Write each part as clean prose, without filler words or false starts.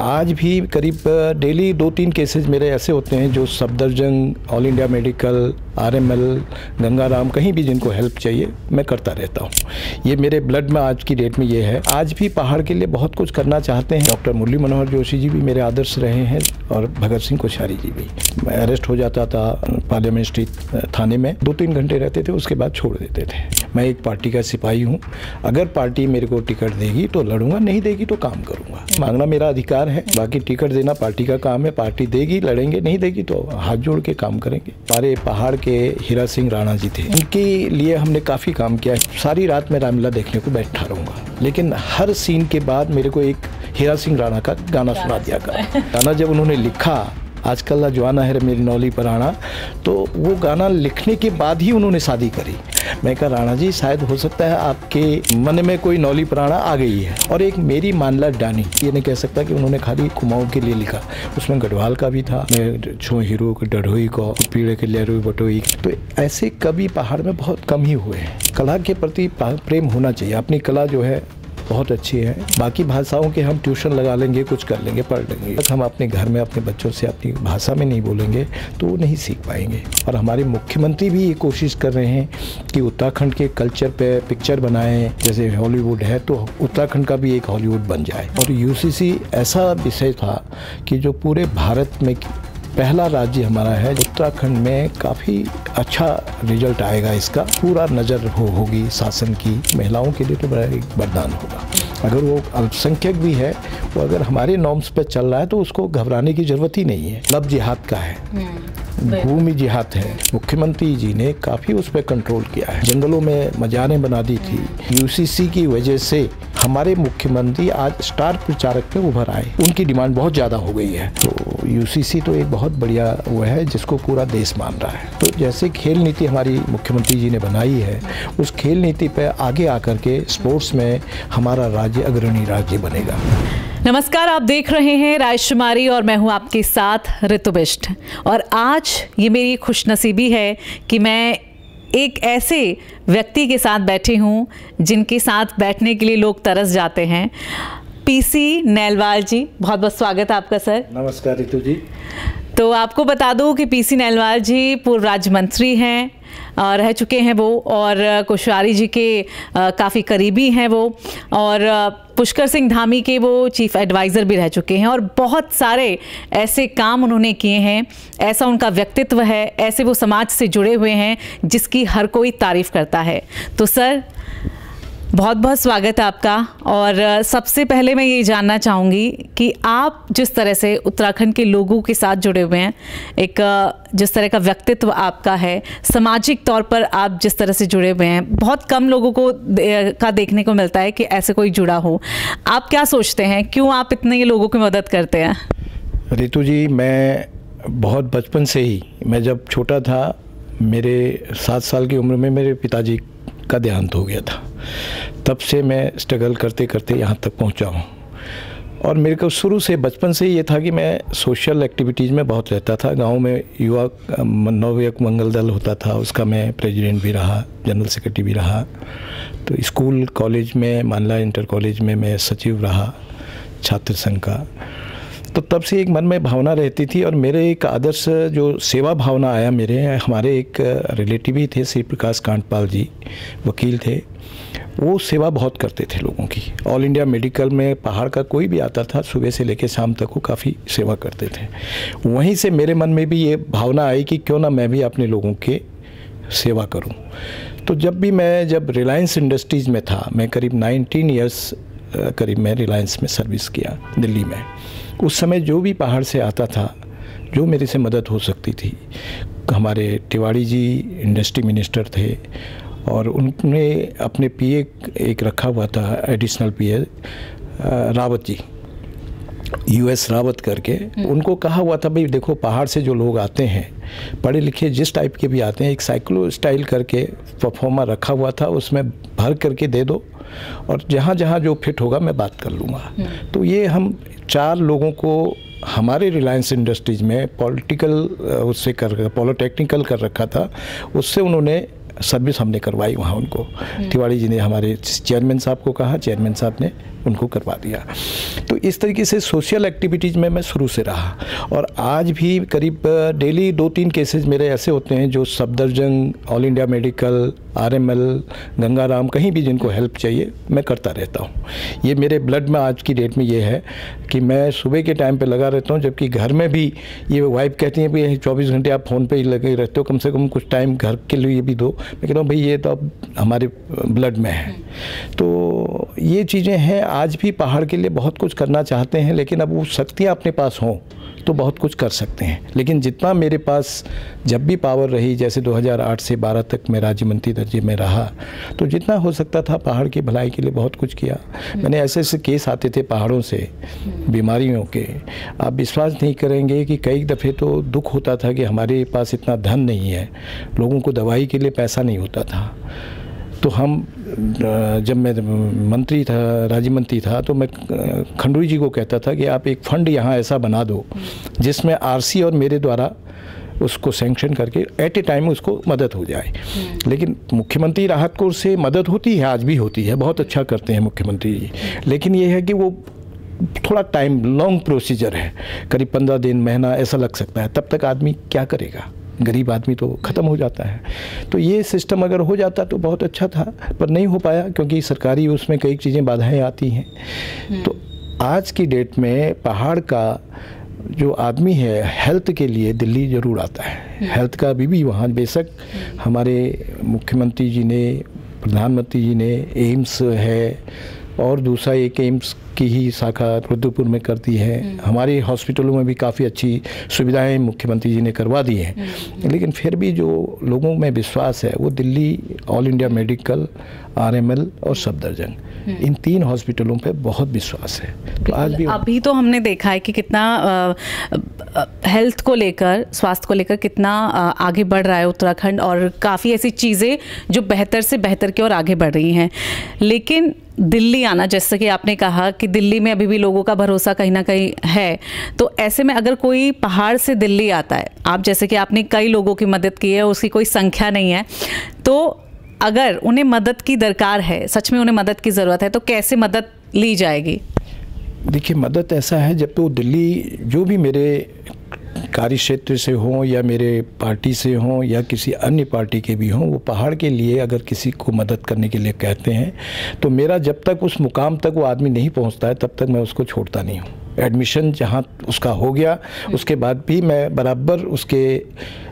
आज भी करीब डेली 2-3 केसेस मेरे ऐसे होते हैं जो Safdarjung, all India medical, RML, Gangaram, कहीं भी जिनको हेल्प चाहिए मैं करता रहता हूँ। ये मेरे ब्लड में आज की डेट में ये है। आज भी पहाड़ के लिए बहुत कुछ करना चाहते हैं। डॉक्टर मुरली मनोहर जोशी जी भी मेरे आदर्श रहे हैं और भगत सिंह कोश्यारी जी भी। मैं अरेस्ट हो जाता था पार्लियामेंट स्ट्रीट थाने में, 2-3 घंटे रहते थे, उसके बाद छोड़ देते थे। मैं एक पार्टी का सिपाही हूँ। अगर पार्टी मेरे को टिकट देगी तो लड़ूंगा, नहीं देगी तो काम करूंगा। मांगना मेरा अधिकार है, बाकी टिकट देना पार्टी का काम है। पार्टी देगी लड़ेंगे, नहीं देगी तो हाथ जोड़ के काम करेंगे। हमारे पहाड़ के हीरा सिंह राणा जी थे, उनके लिए हमने काफ़ी काम किया। सारी रात में रामलीला देखने को बैठा रहूँगा, लेकिन हर सीन के बाद मेरे को एक हीरा सिंह राणा का गाना सुना दिया करो। गाना जब उन्होंने लिखा, आजकल जवाना है मेरी नौली पराना, तो वो गाना लिखने के बाद ही उन्होंने शादी करी। मैं कहा राणा जी शायद हो सकता है आपके मन में कोई नौली प्राणा आ गई है। और एक मेरी मानला डानी, ये नहीं कह सकता कि उन्होंने खाली कुमाऊं के लिए लिखा, उसमें गढ़वाल का भी था। मैं छो हीरो को डढ़ोई को पीड़े के लहरोई बटोई। तो ऐसे कवि पहाड़ में बहुत कम ही हुए हैं। कला के प्रति प्रेम होना चाहिए। अपनी कला जो है बहुत अच्छी है। बाकी भाषाओं के हम ट्यूशन लगा लेंगे, कुछ कर लेंगे, पढ़ लेंगे, हम अपने घर में अपने बच्चों से अपनी भाषा में नहीं बोलेंगे तो वो नहीं सीख पाएंगे। और हमारे मुख्यमंत्री भी ये कोशिश कर रहे हैं कि उत्तराखंड के कल्चर पे पिक्चर बनाएं। जैसे हॉलीवुड है तो उत्तराखंड का भी एक हॉलीवुड बन जाए। और यूसीसी ऐसा विषय था कि जो पूरे भारत में पहला राज्य हमारा है। उत्तराखंड में काफ़ी अच्छा रिजल्ट आएगा। इसका पूरा नज़र होगी शासन की। महिलाओं के लिए तो बड़ा एक वरदान होगा। अगर वो अल्पसंख्यक भी है, वो अगर हमारे नॉर्म्स पे चल रहा है तो उसको घबराने की ज़रूरत ही नहीं है। लब जिहाद का है, भूमि जिहाद है। मुख्यमंत्री जी ने काफ़ी उस पर कंट्रोल किया है। जंगलों में मजारें बना दी थी। यूसीसी की वजह से हमारे मुख्यमंत्री आज स्टार प्रचारक में उभर आए। उनकी डिमांड बहुत ज़्यादा हो गई है। तो यूसीसी तो एक बहुत बढ़िया वो है जिसको पूरा देश मान रहा है। तो जैसे खेल नीति हमारी मुख्यमंत्री जी ने बनाई है, उस खेल नीति पे आगे आकर के स्पोर्ट्स में हमारा राज्य अग्रणी राज्य बनेगा। नमस्कार, आप देख रहे हैं राजकुमारी और मैं हूं आपके साथ ऋतु बिष्ट। और आज ये मेरी खुशनसीबी है कि मैं एक ऐसे व्यक्ति के साथ बैठी हूं जिनके साथ बैठने के लिए लोग तरस जाते हैं। पीसी नैलवाल जी, बहुत बहुत स्वागत है आपका सर। नमस्कार ऋतु जी। तो आपको बता दूं कि पीसी नैलवाल जी पूर्व राज्य मंत्री हैं, रह चुके हैं वो, और कोश्यारी जी के काफ़ी करीबी हैं वो, और पुष्कर सिंह धामी के वो चीफ एडवाइज़र भी रह चुके हैं। और बहुत सारे ऐसे काम उन्होंने किए हैं, ऐसा उनका व्यक्तित्व है, ऐसे वो समाज से जुड़े हुए हैं जिसकी हर कोई तारीफ़ करता है। तो सर बहुत बहुत स्वागत है आपका। और सबसे पहले मैं ये जानना चाहूँगी कि आप जिस तरह से उत्तराखंड के लोगों के साथ जुड़े हुए हैं, एक जिस तरह का व्यक्तित्व आपका है, सामाजिक तौर पर आप जिस तरह से जुड़े हुए हैं, बहुत कम लोगों को का देखने को मिलता है कि ऐसे कोई जुड़ा हो। आप क्या सोचते हैं, क्यों आप इतने लोगों की मदद करते हैं? ऋतु जी, मैं बहुत बचपन से ही, मैं जब छोटा था, मेरे 7 साल की उम्र में मेरे पिताजी का देहांत हो गया था। तब से मैं स्ट्रगल करते करते यहाँ तक पहुँचा हूँ। और मेरे को शुरू से बचपन से ये था कि मैं सोशल एक्टिविटीज़ में बहुत रहता था। गांव में युवा नवयुवक मंगल दल होता था, उसका मैं प्रेसिडेंट भी रहा, जनरल सेक्रेटरी भी रहा। तो स्कूल कॉलेज में, मानला इंटर कॉलेज में मैं सचिव रहा छात्र संघ का। तो तब से एक मन में भावना रहती थी। और मेरे एक आदर्श जो सेवा भावना आया हमारे एक रिलेटिव ही थे, श्री प्रकाश कांडपाल जी, वकील थे। वो सेवा बहुत करते थे लोगों की। ऑल इंडिया मेडिकल में पहाड़ का कोई भी आता था, सुबह से लेकर शाम तक वो काफ़ी सेवा करते थे। वहीं से मेरे मन में भी ये भावना आई कि क्यों ना मैं भी अपने लोगों के सेवा करूं। तो जब रिलायंस इंडस्ट्रीज़ में था, मैं करीब 19 ईयर्स करीब मैं रिलायंस में सर्विस किया दिल्ली में। उस समय जो भी पहाड़ से आता था, जो मेरे से मदद हो सकती थी, हमारे तिवारी जी इंडस्ट्री मिनिस्टर थे और उन्होंने अपने पीए एक रखा हुआ था, एडिशनल पीए रावत जी, यूएस रावत करके। उनको कहा हुआ था भाई देखो, पहाड़ से जो लोग आते हैं, पढ़े लिखे जिस टाइप के भी आते हैं, एक साइक्लो स्टाइल करके परफॉर्मर रखा हुआ था, उसमें भर करके दे दो और जहाँ जहाँ जो फिट होगा मैं बात कर लूँगा। तो ये हम 4 लोगों को हमारे रिलायंस इंडस्ट्रीज़ में पॉलिटिकल उससे पॉलिटेक्निकल कर रखा था, उससे उन्होंने सर्विस हमने करवाई वहाँ उनको। तिवारी जी ने हमारे चेयरमैन साहब को कहा, चेयरमैन साहब ने उनको करवा दिया। तो इस तरीके से सोशल एक्टिविटीज़ में मैं शुरू से रहा, और आज भी करीब डेली 2-3 केसेस मेरे ऐसे होते हैं जो Safdarjung, all India medical, RML, Gangaram, कहीं भी जिनको हेल्प चाहिए मैं करता रहता हूँ। ये मेरे ब्लड में आज की डेट में ये है कि मैं सुबह के टाइम पे लगा रहता हूँ, जबकि घर में भी ये वाइफ कहती है कि 24 घंटे आप फ़ोन पे ही लगे रहते हो, कम से कम कुछ टाइम घर के लिए भी दो। मैं कहता हूँ भाई ये तो अब हमारे ब्लड में है। तो ये चीज़ें हैं, आज भी पहाड़ के लिए बहुत कुछ करना चाहते हैं, लेकिन अब वो शक्तियाँ अपने पास हों तो बहुत कुछ कर सकते हैं। लेकिन जितना मेरे पास जब भी पावर रही, जैसे 2008 से 12 तक मैं राज्य मंत्री दर्जे में रहा, तो जितना हो सकता था पहाड़ की भलाई के लिए बहुत कुछ किया। मैंने ऐसे ऐसे केस आते थे पहाड़ों से, बीमारियों के, आप विश्वास नहीं करेंगे कि कई दफ़े तो दुख होता था कि हमारे पास इतना धन नहीं है, लोगों को दवाई के लिए पैसा नहीं होता था। तो हम जब मैं मंत्री था, राज्य मंत्री था, तो मैं खंडूरी जी को कहता था कि आप एक फ़ंड यहाँ ऐसा बना दो जिसमें आरसी और मेरे द्वारा उसको सैंक्शन करके एट ए टाइम उसको मदद हो जाए। लेकिन मुख्यमंत्री राहत कोष से मदद होती है, आज भी होती है, बहुत अच्छा करते हैं मुख्यमंत्री जी, लेकिन ये है कि वो थोड़ा टाइम लॉन्ग प्रोसीजर है, करीब 15 दिन, महीना ऐसा लग सकता है। तब तक आदमी क्या करेगा, गरीब आदमी तो ख़त्म हो जाता है। तो ये सिस्टम अगर हो जाता तो बहुत अच्छा था, पर नहीं हो पाया क्योंकि सरकारी उसमें कई चीज़ें बाधाएं आती हैं। तो आज की डेट में पहाड़ का जो आदमी है हेल्थ के लिए दिल्ली ज़रूर आता है। हेल्थ का अभी भी वहाँ बेशक हमारे मुख्यमंत्री जी ने, प्रधानमंत्री जी ने एम्स है, और दूसरा एक एम्स की ही शाखा रुद्रपुर में करती है। हमारे हॉस्पिटलों में भी काफ़ी अच्छी सुविधाएं मुख्यमंत्री जी ने करवा दी हैं, लेकिन फिर भी जो लोगों में विश्वास है वो Delhi, all India medical, RML और सफदरजंग, इन 3 हॉस्पिटलों पे बहुत विश्वास है। तो आज भी अभी तो हमने देखा है कि कितना हेल्थ को लेकर, स्वास्थ्य को लेकर कितना आगे बढ़ रहा है उत्तराखंड, और काफ़ी ऐसी चीज़ें जो बेहतर से बेहतर की ओर आगे बढ़ रही हैं। लेकिन दिल्ली आना, जैसे कि आपने कहा कि दिल्ली में अभी भी लोगों का भरोसा कहीं ना कहीं है, तो ऐसे में अगर कोई पहाड़ से दिल्ली आता है, आप जैसे कि आपने कई लोगों की मदद की है, उसकी कोई संख्या नहीं है, तो अगर उन्हें मदद की दरकार है, सच में उन्हें मदद की ज़रूरत है, तो कैसे मदद ली जाएगी? देखिए, मदद ऐसा है, जब तो दिल्ली जो भी मेरे कार्य क्षेत्र से हों या मेरे पार्टी से हों या किसी अन्य पार्टी के भी हों, वो पहाड़ के लिए अगर किसी को मदद करने के लिए कहते हैं, तो मेरा जब तक उस मुकाम तक वो आदमी नहीं पहुंचता है तब तक मैं उसको छोड़ता नहीं हूँ। एडमिशन जहाँ उसका हो गया उसके बाद भी मैं बराबर उसके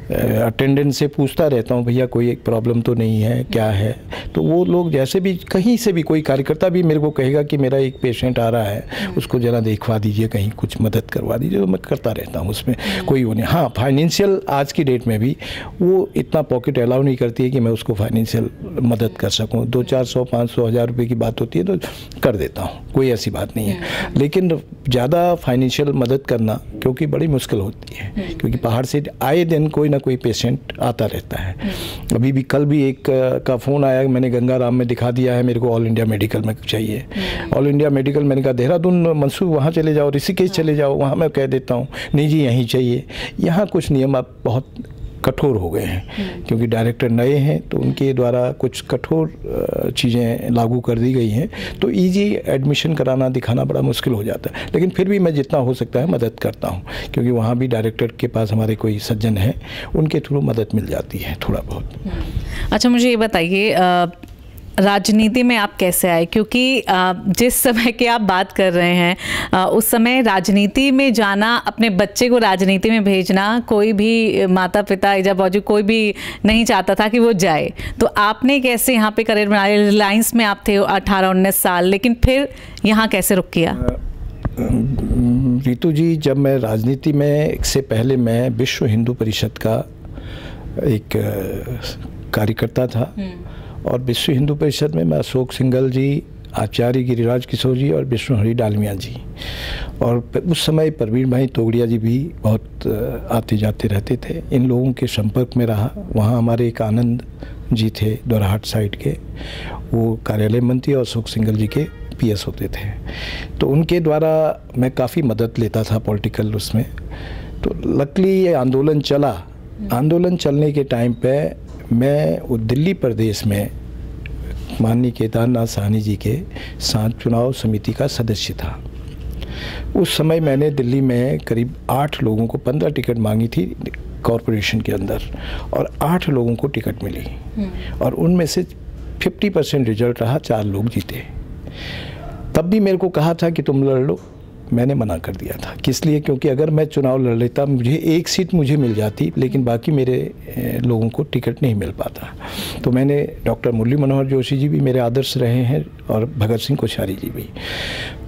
अटेंडेंट से पूछता रहता हूँ, भैया कोई एक प्रॉब्लम तो नहीं है, क्या है। तो वो लोग जैसे भी, कहीं से भी कोई कार्यकर्ता भी मेरे को कहेगा कि मेरा एक पेशेंट आ रहा है, उसको ज़रा देखवा दीजिए, कहीं कुछ मदद करवा दीजिए, तो मैं करता रहता हूँ। उसमें कोई वो नहीं। हाँ, फाइनेंशियल आज की डेट में भी वो इतना पॉकेट अलाउ नहीं करती है कि मैं उसको फाइनेंशियल मदद कर सकूँ। 200-400, 500, 1000 रुपये की बात होती है तो कर देता हूँ, कोई ऐसी बात नहीं है। लेकिन ज़्यादा फाइनेंशियल मदद करना क्योंकि बड़ी मुश्किल होती है, क्योंकि पहाड़ से आए दिन कोई ना कोई पेशेंट आता रहता है। अभी भी कल भी एक का फ़ोन आया, मैंने गंगाराम में दिखा दिया है, मेरे को ऑल इंडिया मेडिकल में चाहिए। ऑल इंडिया मेडिकल, मैंने कहा देहरादून मंसूर वहाँ चले जाओ, ऋषिकेश चले जाओ, वहाँ मैं कह देता हूँ नहीं जी यहीं चाहिए। यहाँ कुछ नियम अब बहुत कठोर हो गए हैं, क्योंकि डायरेक्टर नए हैं तो उनके द्वारा कुछ कठोर चीज़ें लागू कर दी गई हैं, तो इजी एडमिशन कराना, दिखाना बड़ा मुश्किल हो जाता है। लेकिन फिर भी मैं जितना हो सकता है मदद करता हूँ, क्योंकि वहाँ भी डायरेक्टर के पास हमारे कोई सज्जन हैं, उनके थ्रू मदद मिल जाती है थोड़ा बहुत। अच्छा, मुझे ये बताइए, राजनीति में आप कैसे आए? क्योंकि जिस समय की आप बात कर रहे हैं, उस समय राजनीति में जाना, अपने बच्चे को राजनीति में भेजना, कोई भी माता पिता, इजा बाजू कोई भी नहीं चाहता था कि वो जाए। तो आपने कैसे यहाँ पे करियर बनाया? रिलायंस में आप थे 18-19 साल, लेकिन फिर यहाँ कैसे रुक किया? रितु जी, जब मैं राजनीति में से पहले मैं विश्व हिंदू परिषद का एक कार्यकर्ता था, और विश्व हिंदू परिषद में मैं अशोक सिंघल जी, आचार्य गिरिराज किशोर जी और विष्णुहरि डालमिया जी, और उस समय प्रवीण भाई तोगड़िया जी भी बहुत आते जाते रहते थे। इन लोगों के संपर्क में रहा। वहाँ हमारे एक आनंद जी थे दोराहाट साइड के, वो कार्यालय मंत्री और अशोक सिंघल जी के पीएस होते थे, तो उनके द्वारा मैं काफ़ी मदद लेता था पॉलिटिकल उसमें। तो लकली ये आंदोलन चला। आंदोलन चलने के टाइम पे मैं वो दिल्ली प्रदेश में माननीय केदारनाथ साहनी जी के साथ चुनाव समिति का सदस्य था। उस समय मैंने दिल्ली में करीब 8 लोगों को 15 टिकट मांगी थी कॉरपोरेशन के अंदर, और 8 लोगों को टिकट मिली, और उनमें से 50% रिजल्ट रहा, 4 लोग जीते। तब भी मेरे को कहा था कि तुम लड़ लो, मैंने मना कर दिया था। किस लिए? क्योंकि अगर मैं चुनाव लड़ लेता, मुझे 1 सीट मुझे मिल जाती, लेकिन बाकी मेरे लोगों को टिकट नहीं मिल पाता। तो मैंने, डॉक्टर मुरली मनोहर जोशी जी भी मेरे आदर्श रहे हैं, और भगत सिंह कोश्यारी जी भी।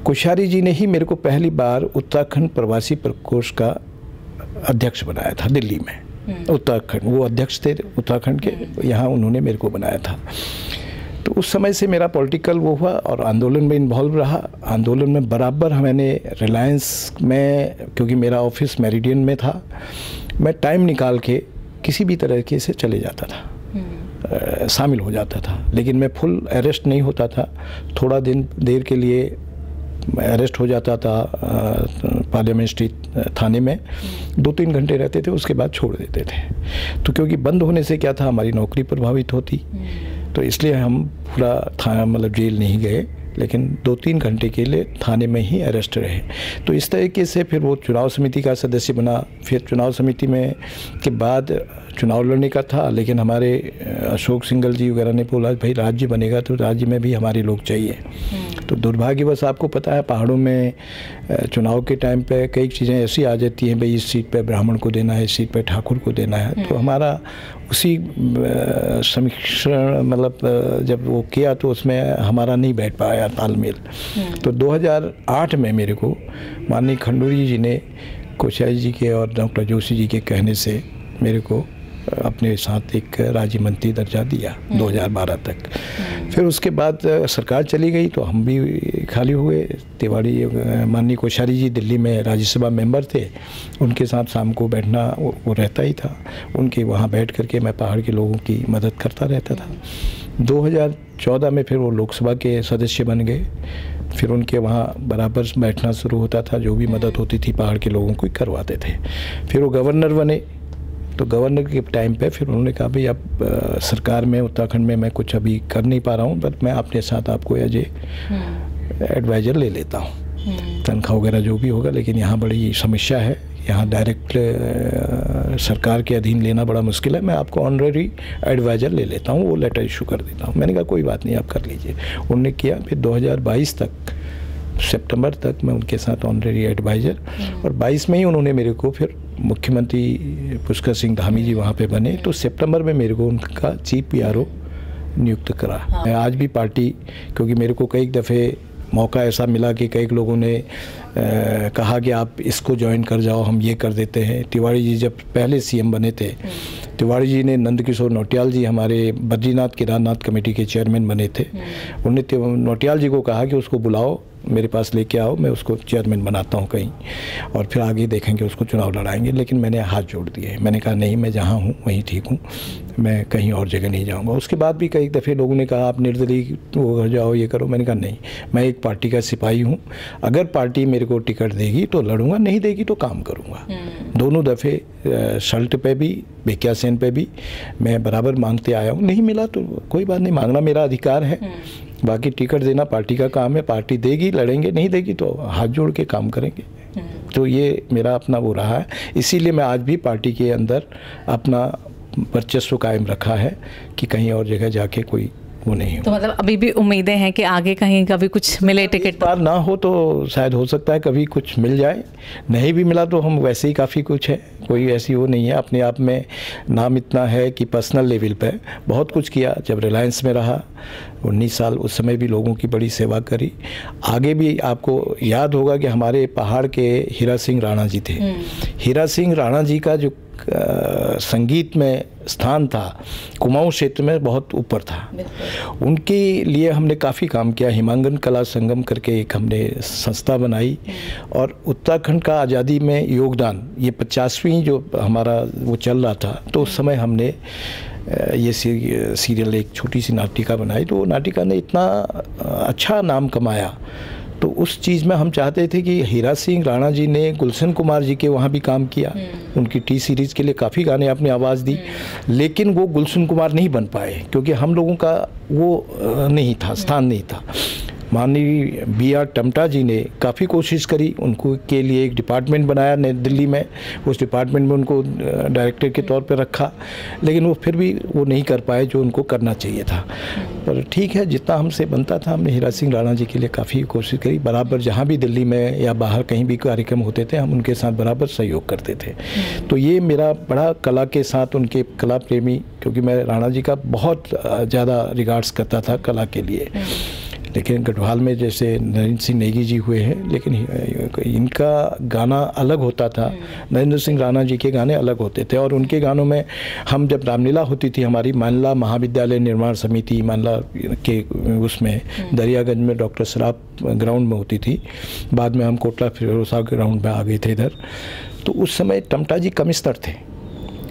कोश्यारी जी ने ही मेरे को पहली बार उत्तराखंड प्रवासी प्रकोष्ठ का अध्यक्ष बनाया था दिल्ली में। उत्तराखंड, वो अध्यक्ष थे उत्तराखंड के, यहाँ उन्होंने मेरे को बनाया था। तो उस समय से मेरा पॉलिटिकल वो हुआ, और आंदोलन में इन्वॉल्व रहा। आंदोलन में बराबर मैंने रिलायंस में, क्योंकि मेरा ऑफिस मेरिडियन में था, मैं टाइम निकाल के किसी भी तरीके से चले जाता था, शामिल हो जाता था। लेकिन मैं फुल अरेस्ट नहीं होता था, थोड़ा देर के लिए अरेस्ट हो जाता था पार्लियामेंट स्ट्रीट थाने में, 2-3 घंटे रहते थे, उसके बाद छोड़ देते थे। तो क्योंकि बंद होने से क्या था, हमारी नौकरी प्रभावित होती, तो इसलिए हम पूरा थाना, मतलब जेल नहीं गए, लेकिन 2-3 घंटे के लिए थाने में ही अरेस्ट रहे। तो इस तरीके से फिर वो चुनाव समिति का सदस्य बना। फिर चुनाव समिति में के बाद चुनाव लड़ने का था, लेकिन हमारे अशोक सिंघल जी वगैरह ने बोला भाई राज्य बनेगा तो राज्य में भी हमारे लोग चाहिए। तो दुर्भाग्यवश आपको पता है, पहाड़ों में चुनाव के टाइम पे कई चीज़ें ऐसी आ जाती हैं, भाई इस सीट पे ब्राह्मण को देना है, इस सीट पे ठाकुर को देना है। तो हमारा उसी समीक्षण, मतलब जब वो किया तो उसमें हमारा नहीं बैठ पाया तालमेल। तो 2008 में मेरे को माननीय खंडूरी जी ने, कोश्यारी जी के और डॉक्टर जोशी जी के कहने से मेरे को अपने साथ एक राज्य मंत्री दर्जा दिया 2012 तक। फिर उसके बाद सरकार चली गई तो हम भी खाली हुए। तिवारी, माननीय कोश्यारी जी दिल्ली में राज्यसभा मेंबर थे, उनके साथ शाम को बैठना वो रहता ही था। उनके वहाँ बैठ करके मैं पहाड़ के लोगों की मदद करता रहता था। 2014 में फिर वो लोकसभा के सदस्य बन गए। फिर उनके वहाँ बराबर बैठना शुरू होता था, जो भी मदद होती थी पहाड़ के लोगों को करवाते थे। फिर वो गवर्नर बने, तो गवर्नर के टाइम पे फिर उन्होंने कहा भाई अब सरकार में उत्तराखंड में मैं कुछ अभी कर नहीं पा रहा हूँ, बट मैं अपने साथ आपको एज एडवाइज़र ले लेता हूँ, तनख्वाह वगैरह जो भी होगा। लेकिन यहाँ बड़ी समस्या है, यहाँ डायरेक्ट सरकार के अधीन लेना बड़ा मुश्किल है, मैं आपको ऑनररी एडवाइज़र ले लेता हूँ, वो लेटर इशू कर देता हूँ। मैंने कहा कोई बात नहीं, आप कर लीजिए। उन्होंने किया। फिर 2022 तक, सितंबर तक मैं उनके साथ ऑनररी एडवाइज़र, और 22 में ही उन्होंने मेरे को फिर मुख्यमंत्री पुष्कर सिंह धामी जी वहाँ पे बने, तो सितंबर में मेरे को उनका चीफ PRO नियुक्त करा। मैं आज भी पार्टी, क्योंकि मेरे को कई दफ़े मौका ऐसा मिला कि कई लोगों ने कहा कि आप इसको ज्वाइन कर जाओ, हम ये कर देते हैं। तिवारी जी जब पहले CM बने थे, तिवारी जी ने नंदकिशोर नौटियाल जी हमारे बद्रीनाथ केदारनाथ कमेटी के चेयरमैन बने थे, उन्होंने नौटियाल जी को कहा कि उसको बुलाओ, मेरे पास लेके आओ, मैं उसको चेयरमैन बनाता हूँ कहीं, और फिर आगे देखेंगे, उसको चुनाव लड़ाएंगे। लेकिन मैंने हाथ जोड़ दिए, मैंने कहा नहीं, मैं जहाँ हूँ वहीं ठीक हूँ, मैं कहीं और जगह नहीं जाऊँगा। उसके बाद भी कई दफ़े लोगों ने कहा आप निर्दलीय हो जाओ, ये करो। मैंने कहा नहीं, मैं एक पार्टी का सिपाही हूँ, अगर पार्टी मेरे को टिकट देगी तो लड़ूंगा, नहीं देगी तो काम करूँगा। दोनों दफ़े सल्ट पे भी, भिकिया सेन पे भी मैं बराबर मांगते आया हूँ। नहीं मिला तो कोई बात नहीं, मांगना मेरा अधिकार है। बाकी टिकट देना पार्टी का काम है, पार्टी देगी लड़ेंगे, नहीं देगी तो हाथ जोड़ के काम करेंगे। तो ये मेरा अपना वो रहा है, इसीलिए मैं आज भी पार्टी के अंदर अपना वर्चस्व कायम रखा है कि कहीं और जगह जाके कोई वो नहीं हो। तो मतलब अभी भी उम्मीदें हैं कि आगे कहीं कभी कुछ मिले टिकट? बार ना हो तो शायद हो सकता है कभी कुछ मिल जाए, नहीं भी मिला तो हम वैसे ही काफ़ी कुछ है, कोई ऐसी वो नहीं है। अपने आप में नाम इतना है कि पर्सनल लेवल पे बहुत कुछ किया। जब रिलायंस में रहा 19 साल, उस समय भी लोगों की बड़ी सेवा करी। आगे भी आपको याद होगा कि हमारे पहाड़ के हीरा सिंह राणा जी थे। हीरा सिंह राणा जी का जो संगीत में स्थान था कुमाऊं क्षेत्र में बहुत ऊपर था, उनके लिए हमने काफ़ी काम किया। हिमांगन कला संगम करके एक हमने संस्था बनाई, और उत्तराखंड का आज़ादी में योगदान, ये 50वीं जो हमारा वो चल रहा था, तो उस समय हमने ये सीरियल एक छोटी सी नाटिका बनाई। तो नाटिका ने इतना अच्छा नाम कमाया, तो उस चीज़ में हम चाहते थे कि हीरा सिंह राणा जी ने गुलशन कुमार जी के वहाँ भी काम किया, उनकी टी सीरीज़ के लिए काफ़ी गाने आपने आवाज़ दी, लेकिन वो गुलशन कुमार नहीं बन पाए क्योंकि हम लोगों का वो नहीं था, स्थान नहीं था। माननीय B.R. टमटा जी ने काफ़ी कोशिश करी, उनको के लिए एक डिपार्टमेंट बनाया नई दिल्ली में, उस डिपार्टमेंट में उनको डायरेक्टर के तौर पर रखा, लेकिन वो फिर भी वो नहीं कर पाए जो उनको करना चाहिए था। पर ठीक है, जितना हमसे बनता था हमने हीरा सिंह राणा जी के लिए काफ़ी कोशिश करी। बराबर जहाँ भी दिल्ली में या बाहर कहीं भी कार्यक्रम होते थे हम उनके साथ बराबर सहयोग करते थे। तो ये मेरा बड़ा कला के साथ, उनके कला प्रेमी, क्योंकि मैं राणा जी का बहुत ज़्यादा रिगार्ड्स करता था कला के लिए। लेकिन गढ़वाल में जैसे नरेंद्र सिंह नेगी जी हुए हैं, लेकिन इनका गाना अलग होता था, नरेंद्र सिंह राणा जी के गाने अलग होते थे। और उनके गानों में हम जब रामलीला होती थी हमारी मानला महाविद्यालय निर्माण समिति मानला के उसमें दरियागंज में डॉक्टर सराफ ग्राउंड में होती थी, बाद में हम कोटला फिरोसा ग्राउंड में आ गए थे इधर। तो उस समय टमटा जी कमिश्नर थे,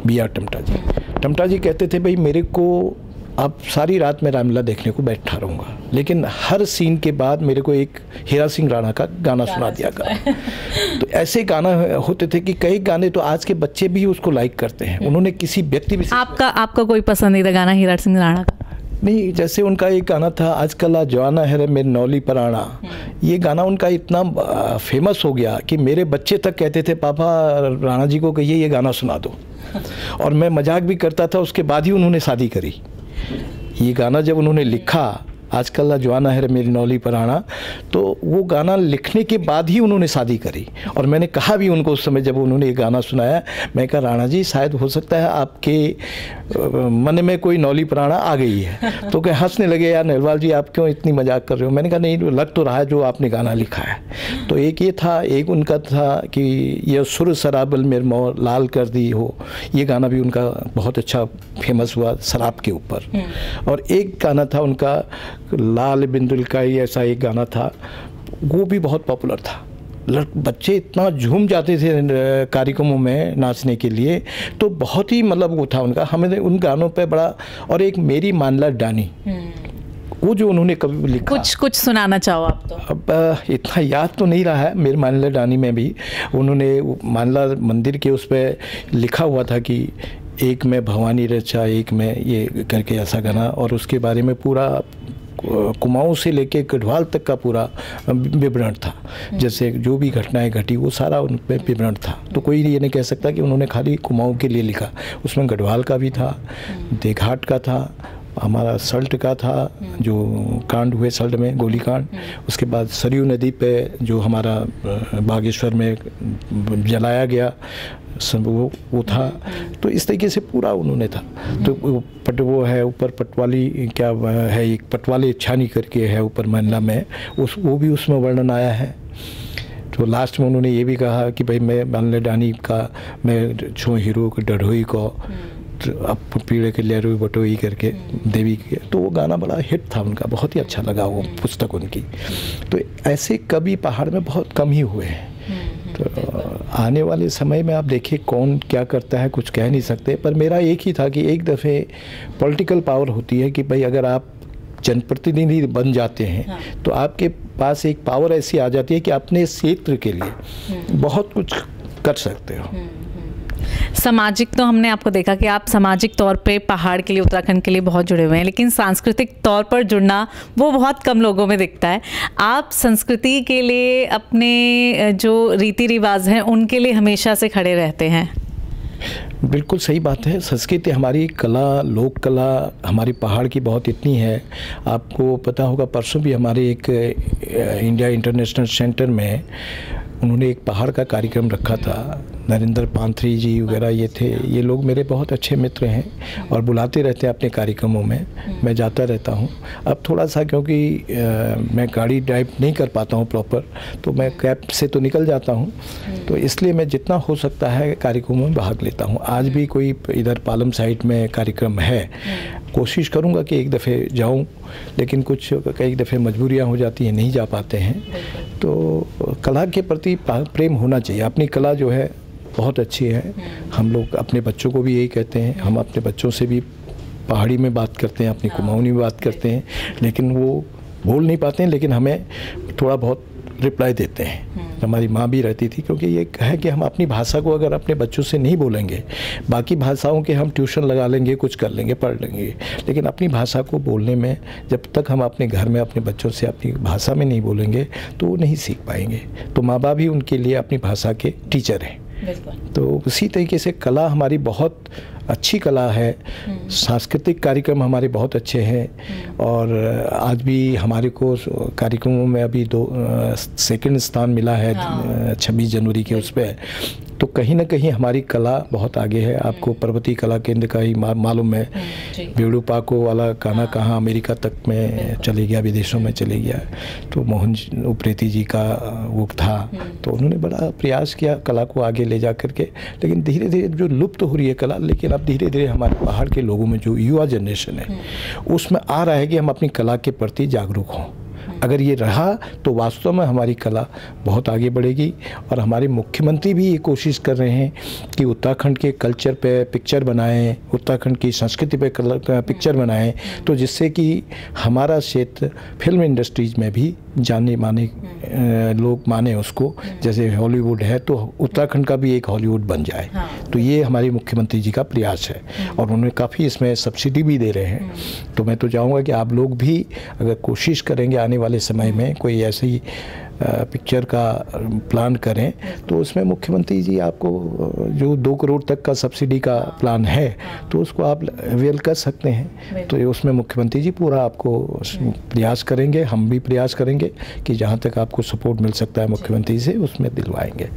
B.R. टमटा जी। टमटा जी कहते थे भाई मेरे को अब सारी रात मैं रामलीला देखने को बैठा रहूँगा, लेकिन हर सीन के बाद मेरे को एक हीरा सिंह राणा का गाना सुना दिया करो। तो ऐसे गाना होते थे कि कई गाने तो आज के बच्चे भी उसको लाइक करते हैं। उन्होंने किसी व्यक्ति भी आपका कोई पसंदीदा गाना हीरा सिंह राणा का? नहीं, जैसे उनका एक गाना था आजकल जवाना है रे मेरे नौली पराना, ये गाना उनका इतना फेमस हो गया कि मेरे बच्चे तक कहते थे पापा राणा जी को कहिए ये गाना सुना दो। और मैं मजाक भी करता था। उसके बाद ही उन्होंने शादी करी। ये गाना जब उन्होंने लिखा आजकल जवाना है मेरी नौली पराना, तो वो गाना लिखने के बाद ही उन्होंने शादी करी। और मैंने कहा भी उनको उस समय जब उन्होंने ये गाना सुनाया, मैं कहा राणा जी शायद हो सकता है आपके मन में कोई नौली पराना आ गई है। तो क्या हंसने लगे, यार नरवाल जी आप क्यों इतनी मजाक कर रहे हो। मैंने कहा नहीं, लग तो रहा है जो आपने गाना लिखा है। तो एक ये था, एक उनका था कि ये सुर सराबल मेरे मोर लाल कर दी हो, ये गाना भी उनका बहुत अच्छा फेमस हुआ शराब के ऊपर। और एक गाना था उनका लाल बिंदुल का ही, ऐसा एक गाना था, वो भी बहुत पॉपुलर था। बच्चे इतना झूम जाते थे कार्यक्रमों में नाचने के लिए, तो बहुत ही मतलब वो था उनका। हमें उन गानों पे बड़ा। और एक मेरी मानला डानी, वो जो उन्होंने कभी लिखा, कुछ सुनाना चाहो आप तो? अब इतना याद तो नहीं रहा है। मेरे मानला डानी में भी उन्होंने मानला मंदिर के उस पर लिखा हुआ था कि एक में भवानी रचा एक में, ये करके ऐसा गाना। और उसके बारे में पूरा कुमाऊं से लेके गढ़वाल तक का पूरा विवरण था, जैसे जो भी घटनाएं घटी वो सारा उन पे विवरण था। तो कोई ये नहीं कह सकता कि उन्होंने खाली कुमाऊं के लिए लिखा। उसमें गढ़वाल का भी था, देघाट का था, हमारा सल्ट का था, जो कांड हुए सल्ट में गोली कांड। उसके बाद सरयू नदी पे जो हमारा बागेश्वर में जलाया गया वो था। तो इस तरीके से पूरा उन्होंने था। तो वो है ऊपर पटवाली, क्या है एक पटवाली छानी करके है ऊपर मंडला में, वो भी उसमें वर्णन आया है। तो लास्ट में उन्होंने ये भी कहा कि भाई मैं मानले डानी का मैं छो हीरो को डढ़ोई को अब पीड़े के ले बटोई करके देवी के। तो वो गाना बड़ा हिट था उनका, बहुत ही अच्छा लगा वो पुस्तक उनकी। तो ऐसे कवि पहाड़ में बहुत कम ही हुए हैं। तो आने वाले समय में आप देखिए कौन क्या करता है, कुछ कह नहीं सकते। पर मेरा एक ही था कि एक दफ़े पॉलिटिकल पावर होती है कि भाई अगर आप जनप्रतिनिधि बन जाते हैं तो आपके पास एक पावर ऐसी आ जाती है कि अपने क्षेत्र के लिए बहुत कुछ कर सकते हो। सामाजिक तो हमने आपको देखा कि आप सामाजिक तौर पे पहाड़ के लिए, उत्तराखंड के लिए बहुत जुड़े हुए हैं, लेकिन सांस्कृतिक तौर पर जुड़ना वो बहुत कम लोगों में दिखता है। आप संस्कृति के लिए, अपने जो रीति रिवाज हैं उनके लिए हमेशा से खड़े रहते हैं। बिल्कुल सही बात है। संस्कृति हमारी कला, लोक कला हमारी पहाड़ की बहुत इतनी है। आपको पता होगा परसों भी हमारे एक इंडिया इंटरनेशनल सेंटर में उन्होंने एक पहाड़ का कार्यक्रम रखा था। नरेंद्र पांथरी जी वगैरह ये थे। ये लोग मेरे बहुत अच्छे मित्र हैं और बुलाते रहते हैं अपने कार्यक्रमों में। मैं जाता रहता हूँ। अब थोड़ा सा क्योंकि मैं गाड़ी ड्राइव नहीं कर पाता हूँ प्रॉपर, तो मैं कैब से तो निकल जाता हूँ। तो इसलिए मैं जितना हो सकता है कार्यक्रमों में भाग लेता हूँ। आज भी कोई इधर पालम साइड में कार्यक्रम है, कोशिश करूँगा कि एक दफ़े जाऊँ, लेकिन कुछ कई दफ़े मजबूरियाँ हो जाती हैं, नहीं जा पाते हैं। तो कला के प्रति प्रेम होना चाहिए। अपनी कला जो है बहुत अच्छी है। हम लोग अपने बच्चों को भी यही कहते हैं। हम अपने बच्चों से भी पहाड़ी में बात करते हैं, अपनी कुमाऊनी में बात करते हैं, लेकिन वो बोल नहीं पाते हैं। लेकिन हमें थोड़ा बहुत रिप्लाई देते हैं। हमारी माँ भी रहती थी, क्योंकि ये है कि हम अपनी भाषा को अगर अपने बच्चों से नहीं बोलेंगे, बाकी भाषाओं के हम ट्यूशन लगा लेंगे, कुछ कर लेंगे, पढ़ लेंगे, लेकिन अपनी भाषा को बोलने में जब तक हम अपने घर में अपने बच्चों से अपनी भाषा में नहीं बोलेंगे तो वो नहीं सीख पाएंगे। तो माँ बाप भी उनके लिए अपनी भाषा के टीचर हैं। तो उसी तरीके से कला हमारी बहुत अच्छी कला है, सांस्कृतिक कार्यक्रम हमारे बहुत अच्छे हैं, और आज भी हमारे को कार्यक्रमों में अभी 2 स्थान मिला है 26 जनवरी के उस पर। तो कहीं ना कहीं हमारी कला बहुत आगे है। आपको पर्वतीय कला केंद्र का ही मालूम है, बेड़ू पाको वाला गाना कहाँ अमेरिका तक में चले गया, विदेशों में चले गया। तो मोहन उप्रेती जी का वो था, तो उन्होंने बड़ा प्रयास किया कला को आगे ले जा करके, लेकिन धीरे धीरे जो लुप्त हो रही है कला, लेकिन अब धीरे धीरे हमारे पहाड़ के लोगों में जो युवा जनरेशन है उसमें आ रहा है कि हम अपनी कला के प्रति जागरूक हों। अगर ये रहा तो वास्तव में हमारी कला बहुत आगे बढ़ेगी। और हमारे मुख्यमंत्री भी ये कोशिश कर रहे हैं कि उत्तराखंड के कल्चर पे पिक्चर बनाएं, उत्तराखंड की संस्कृति पे पिक्चर बनाएं, तो जिससे कि हमारा क्षेत्र फिल्म इंडस्ट्रीज में भी जाने माने लोग माने उसको, जैसे हॉलीवुड है तो उत्तराखंड का भी एक हॉलीवुड बन जाए। तो ये हमारे मुख्यमंत्री जी का प्रयास है, और उन्होंने काफ़ी इसमें सब्सिडी भी दे रहे हैं। तो मैं तो चाहूँगा कि आप लोग भी अगर कोशिश करेंगे आने वाले समय में कोई ऐसी पिक्चर का प्लान करें, तो उसमें मुख्यमंत्री जी आपको जो 2 करोड़ तक का सब्सिडी का प्लान है तो उसको आप अवेल कर सकते हैं। तो उसमें मुख्यमंत्री जी पूरा आपको प्रयास करेंगे, हम भी प्रयास करेंगे कि जहाँ तक आपको सपोर्ट मिल सकता है मुख्यमंत्री से उसमें दिलवाएंगे।